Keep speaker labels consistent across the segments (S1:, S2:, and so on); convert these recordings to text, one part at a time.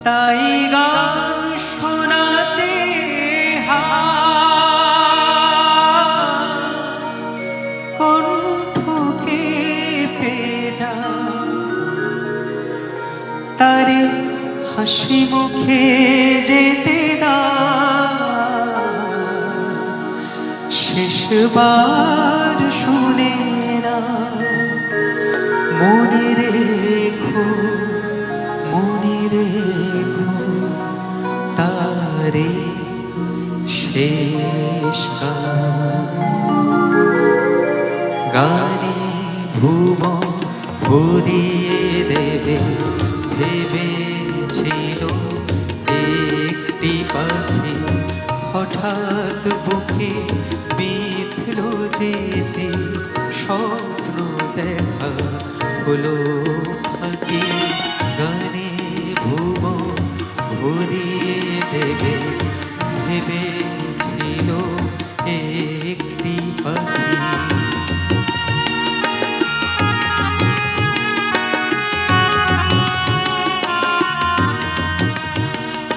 S1: তাই গান শোনাতে কণ্ঠকে পেজা তারে হাসি মুখে যেতে দা শেষবার শুনে না মনে রেখো তারে শেষ গানে ভুবন ভরিয়ে দেবে ভেবেছিল একটি পাখি হঠাৎ বুকে বিঁধল যেতে স্বপ্ন দেখা হলো ফাঁকি গানে ভুবন ভরিয়ে দেবে ভেবেছিল একটি পাখি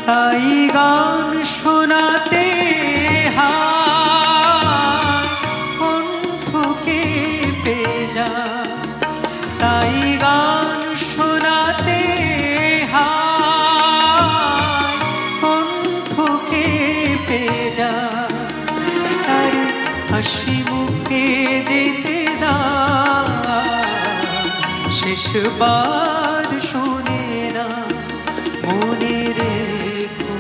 S1: তাই গান শোনাতে কণ্ঠকে পেজা তাই গান শোনাতে কণ্ঠকে পেজা তার হাসি মুখে যেতে দা শেষবার শুনে না মনে রেখো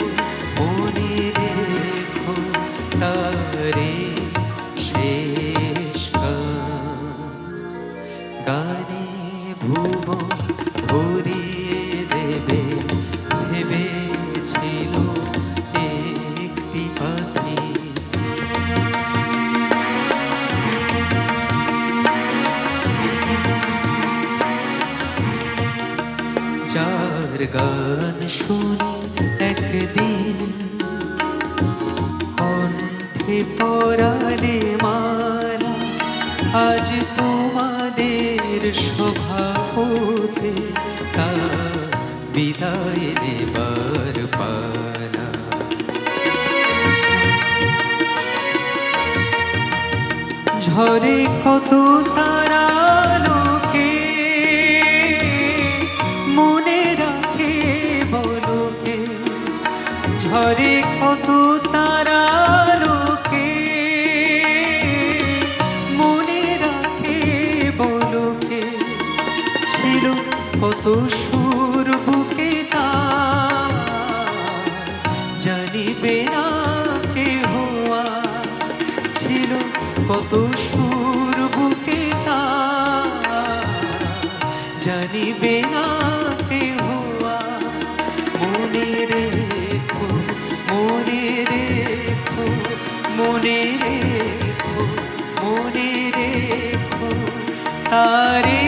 S1: তারে শেষ গানে ভুবন ভরিয়ে দেবে ভেবেছিল একটি পাখি যার গান শুনি একদিন কণ্ঠে পরালে মালা আজ তোমাদের সভা হতে তা বিদায় দেবার পালা ঝরে কত তারা লোকে মনে রাখে বলোকে ঝরে কত তারা লোকে মনে রাখে বলোকে ছিল কত সুর বুকে তা জানিবে না কেহ ছিল কত সুর বুকে তা জানিবে না কেহ মনে রেখো তারে